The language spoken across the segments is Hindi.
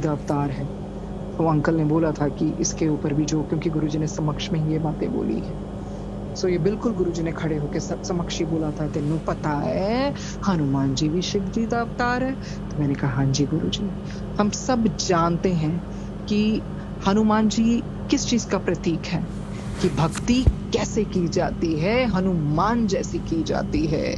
बुद्ध अवतार है। तो अंकल ने बोला था कि इसके ऊपर भी जो, क्योंकि गुरुजी ने समक्ष में ही ये बातें बोली है। सो ये बिल्कुल गुरुजी ने खड़े होकर समक्ष ही बोला था, तेनू पता है हनुमान जी भी शिव जी का अवतार है? तो मैंने कहा हाँ जी गुरुजी। हम सब जानते हैं कि हनुमान जी किस चीज का प्रतीक है, कि भक्ति कैसे की जाती है, हनुमान जैसी की जाती है।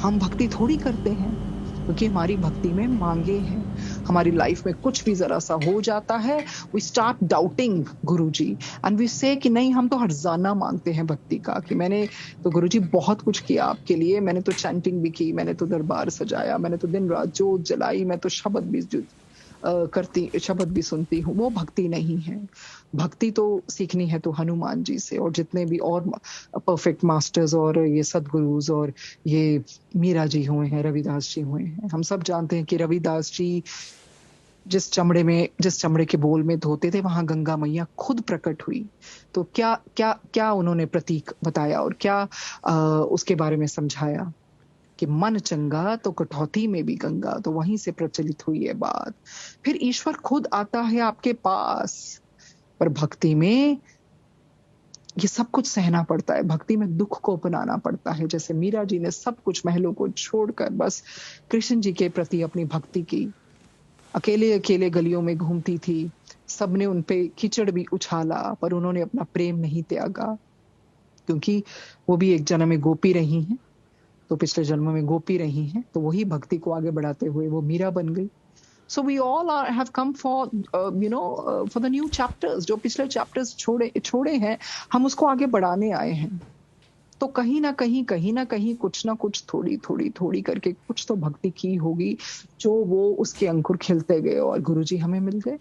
हम भक्ति थोड़ी करते हैं क्योंकि हमारी भक्ति में मांगे हैं। हमारी लाइफ में कुछ भी जरा सा हो जाता है, we start doubting Guruji and we say कि नहीं, हम तो हर्जाना मांगते हैं भक्ति का, कि मैंने तो गुरुजी बहुत कुछ किया आपके लिए, मैंने तो चैंटिंग भी की, मैंने तो दरबार सजाया, मैंने तो दिन रात जोत जलाई, मैं तो शब्द भी करती, शब्द भी सुनती हूँ। वो भक्ति नहीं है। भक्ति तो सीखनी है तो हनुमान जी से, और जितने भी और परफेक्ट मास्टर्स और ये सदगुरुज और ये मीरा जी हुए हैं, रविदास जी हुए हैं। हम सब जानते हैं कि रविदास जी जिस चमड़े के बोल में धोते थे, वहां गंगा मैया खुद प्रकट हुई। तो क्या क्या क्या उन्होंने प्रतीक बताया और क्या उसके बारे में समझाया कि मन चंगा तो कटौती में भी गंगा। तो वहीं से प्रचलित हुई है बात। फिर ईश्वर खुद आता है आपके पास, पर भक्ति में ये सब कुछ सहना पड़ता है, भक्ति में दुख को अपनाना पड़ता है। जैसे मीरा जी ने सब कुछ महलों को छोड़कर बस कृष्ण जी के प्रति अपनी भक्ति की, अकेले अकेले गलियों में घूमती थी, सबने उनपे कीचड़ भी उछाला, पर उन्होंने अपना प्रेम नहीं त्यागा, क्योंकि वो भी एक जन्म में गोपी रही हैं, तो पिछले जन्म में गोपी रही हैं, तो वही भक्ति को आगे बढ़ाते हुए वो मीरा बन गई। So we all have come for for the new chapters, जो पिछले chapters छोड़े हैं, हम उसको आगे बढ़ाने आए हैं। तो कहीं ना कहीं कुछ ना कुछ थोड़ी करके कुछ तो भक्ति की होगी, जो वो उसके अंकुर खिलते गए और गुरुजी हमें मिल गए।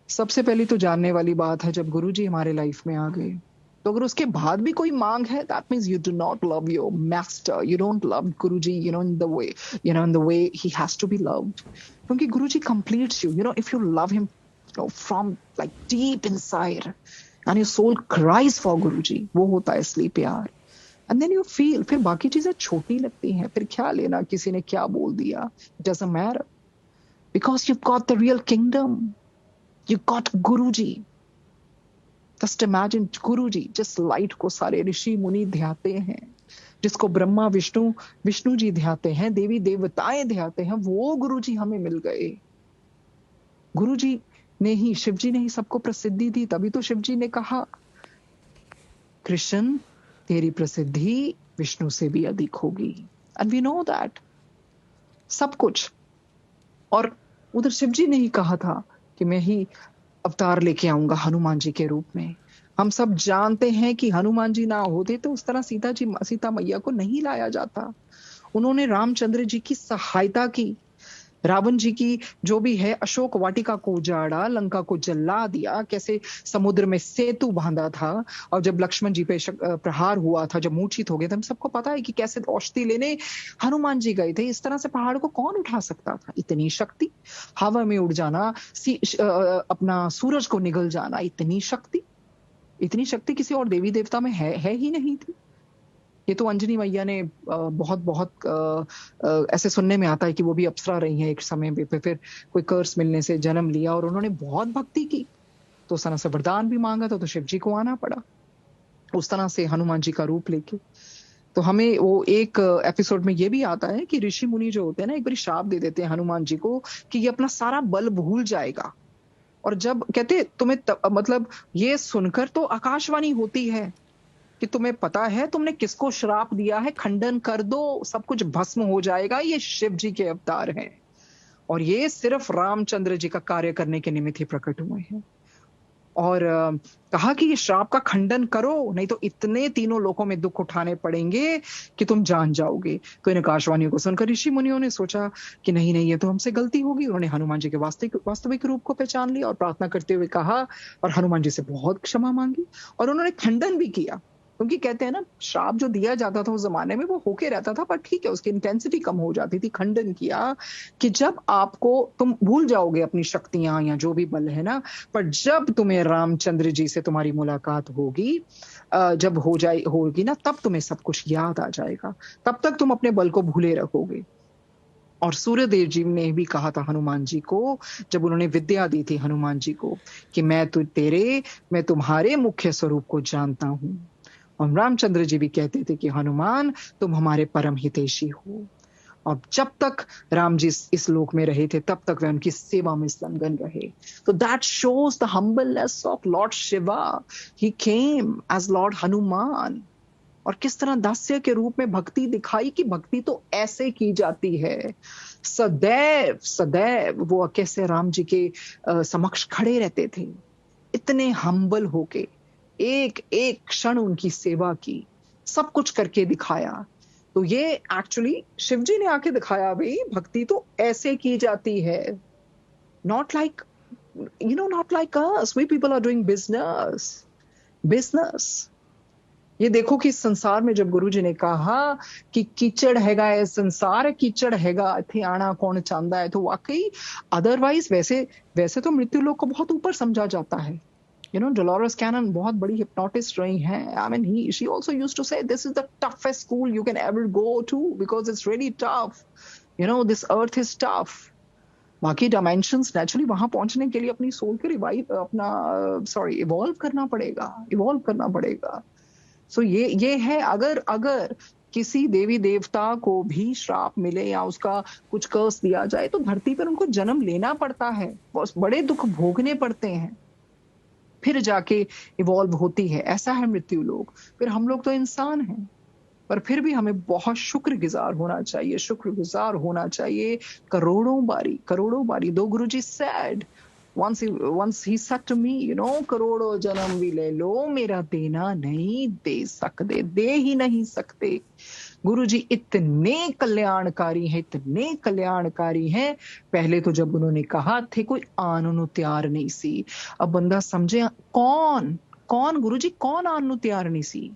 सबसे पहली तो जानने वाली बात है, जब गुरुजी हमारे लाइफ में आ गए, तो अगर उसके बाद भी कोई मांग है, that means you do not love your master, you don't love Guruji, in the way he has to be loved. क्योंकि Guruji completes you, if you love him from like deep inside and your soul cries for Guruji, वो होता है असली प्यार। एंड देन यू फील, फिर बाकी चीजें छोटी लगती हैं, फिर क्या लेना किसी ने क्या बोल दिया, it doesn't matter, because you got the real kingdom, you got Guruji. Just imagine गुरुजी जिस लाइट को सारे ऋषि मुनि ध्याते हैं, जिसको ब्रह्मा विष्णु जी ध्याते हैं, देवी देवताएं ध्याते हैं, वो गुरुजी हमें मिल गए। गुरुजी ने ही, शिव जी ने ही सबको प्रसिद्धि दी, तभी तो शिव जी ने कहा, कृष्ण तेरी प्रसिद्धि विष्णु से भी अधिक होगी। एंड वी नो दैट सब कुछ। और उधर शिव जी ने ही कहा था कि मैं ही अवतार लेके आऊंगा हनुमान जी के रूप में। हम सब जानते हैं कि हनुमान जी ना होते तो उस तरह सीता मैया को नहीं लाया जाता। उन्होंने रामचंद्र जी की सहायता की, रावण जी की जो भी है अशोक वाटिका को उजाड़ा, लंका को जला दिया, कैसे समुद्र में सेतु बांधा था, और जब लक्ष्मण जी पे प्रहार हुआ था, जब मूर्छित हो गए थे, हम सबको पता है कि कैसे औषधि लेने हनुमान जी गए थे। इस तरह से पहाड़ को कौन उठा सकता था? इतनी शक्ति, हवा में उड़ जाना, अपना सूरज को निगल जाना, इतनी शक्ति किसी और देवी देवता में है ही नहीं थी। ये तो अंजनी मैया ने बहुत ऐसे सुनने में आता है कि वो भी अप्सरा रही हैं एक समय पे, फिर कोई कर्स मिलने से जन्म लिया और उन्होंने बहुत भक्ति की, तो उस तरह से वरदान भी मांगा था, तो शिव जी को आना पड़ा उस तरह से हनुमान जी का रूप लेके। तो हमें वो एक एपिसोड में ये भी आता है कि ऋषि मुनि जो होते हैं ना, एक बार श्राप दे देते हैं हनुमान जी को कि ये अपना सारा बल भूल जाएगा। और जब कहते तुम्हें मतलब ये सुनकर तो आकाशवाणी होती है कि तुम्हें पता है तुमने किसको श्राप दिया है, खंडन कर दो, सब कुछ भस्म हो जाएगा, ये शिव जी के अवतार हैं और ये सिर्फ रामचंद्र जी का कार्य करने के निमित्त ही प्रकट हुए हैं। और कहा कि ये श्राप का खंडन करो, नहीं तो इतने तीनों लोकों में दुख उठाने पड़ेंगे कि तुम जान जाओगे। तो इन आकाशवाणियों को सुनकर ऋषि मुनियों ने सोचा कि नहीं ये तो हमसे गलती होगी। उन्होंने हनुमान जी के वास्तविक रूप को पहचान लिया और प्रार्थना करते हुए कहा, और हनुमान जी से बहुत क्षमा मांगी, और उन्होंने खंडन भी किया। क्योंकि कहते हैं ना, श्राप जो दिया जाता था उस जमाने में वो होके रहता था, पर ठीक है उसकी इंटेंसिटी कम हो जाती थी। खंडन किया कि जब आपको, तुम भूल जाओगे अपनी शक्तियां या जो भी बल है ना, पर जब तुम्हें रामचंद्र जी से तुम्हारी मुलाकात होगी, जब होगी ना, तब तुम्हें सब कुछ याद आ जाएगा, तब तक तुम अपने बल को भूले रखोगे। और सूर्यदेव जी ने भी कहा था हनुमान जी को, जब उन्होंने विद्या दी थी हनुमान जी को, कि मैं तुम्हारे मुख्य स्वरूप को जानता हूं। और रामचंद्र जी भी कहते थे कि हनुमान तुम हमारे परम हितैषी हो। और जब तक राम जी इस लोक में रहे थे तब तक वे उनकी सेवा में संलग्न रहे। तो that shows the humbleness of Lord Shiva. He came as Lord Hanuman. और किस तरह दास्य के रूप में भक्ति दिखाई, कि भक्ति तो ऐसे की जाती है। सदैव सदैव वो कैसे राम जी के समक्ष खड़े रहते थे, इतने हम्बल होके, एक एक क्षण उनकी सेवा की, सब कुछ करके दिखाया। तो ये एक्चुअली शिव जी ने आके दिखाया, भाई भक्ति तो ऐसे की जाती है। Not like not like us, we people are doing business. ये देखो कि संसार में जब गुरु जी ने कहा कि कीचड़ हैगा, ये संसार कीचड़ हैगा, इथे आना कौन चाहता है, तो वाकई अदरवाइज वैसे तो मृत्यु लोक को बहुत ऊपर समझा जाता है। डोलोरस कैनन बहुत बड़ी हिप्नोटिस्ट रही हैं। I mean she also used to say this is the toughest school you can ever go to because it's really tough. This earth is tough. बाकी डायमेंशंस नेचुरली वहां पहुंचने के लिए अपनी सोल के इवॉल्व करना पड़ेगा। सो ये है, अगर किसी देवी देवता को भी श्राप मिले या उसका कुछ कर्स दिया जाए तो धरती पर उनको जन्म लेना पड़ता है, बहुत बड़े दुख भोगने पड़ते हैं, फिर जाके इवॉल्व होती है। ऐसा है मृत्यु लोक। फिर हम लोग तो इंसान हैं, पर फिर भी हमें बहुत शुक्रगुजार होना चाहिए करोड़ों बारी। दो गुरुजी said once he said to me, करोड़ों जन्म भी ले लो, मेरा देना नहीं दे ही नहीं सकते। गुरुजी इतने कल्याणकारी हैं। पहले तो जब उन्होंने कहा थे कोई आन ਨੂੰ ਤਿਆਰ नहीं सी। अब बंदा समझे कौन गुरुजी, कौन आन ਨੂੰ ਤਿਆਰ नहीं सी।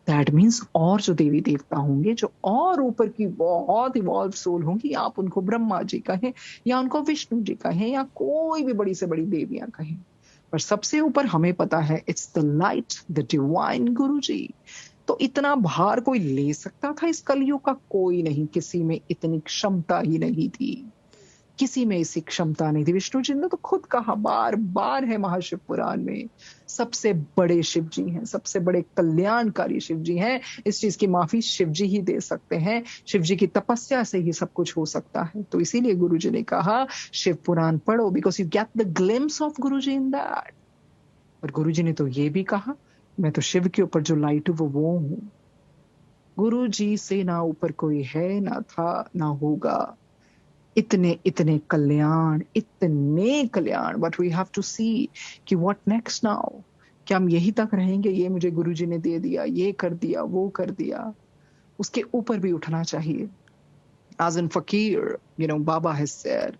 दैट मीन्स और जो देवी देवता होंगे, जो और ऊपर की बहुत इवॉल्व सोल होंगी, आप उनको ब्रह्मा जी कहें या उनको विष्णु जी कहें या कोई भी बड़ी से बड़ी देवियां कहें, पर सबसे ऊपर हमें पता है it's the light, the divine गुरु जी। तो इतना भार कोई ले सकता था इस कलयुग का? कोई नहीं। किसी में इतनी क्षमता ही नहीं थी, किसी में ऐसी क्षमता नहीं थी। विष्णु जी ने तो खुद कहा, बार बार है महाशिव पुराण में, सबसे बड़े शिव जी हैं, सबसे बड़े कल्याणकारी शिव जी हैं। इस चीज की माफी शिव जी ही दे सकते हैं, शिव जी की तपस्या से ही सब कुछ हो सकता है। तो इसीलिए गुरु जी ने कहा शिव पुराण पढ़ो, because you get the glimpse of Guru ji in that. और गुरु जी ने तो ये भी कहा, मैं तो शिव के ऊपर जो लाइट हूं वो हूं। गुरु जी से ना ऊपर कोई है, ना था, ना होगा। इतने कल्याण, बट वी हैव टू सी कि व्हाट नेक्स्ट नाउ। क्या हम यही तक रहेंगे, ये मुझे गुरुजी ने दे दिया, ये कर दिया, वो कर दिया? उसके ऊपर भी उठना चाहिए। As in Fakir, Baba has said,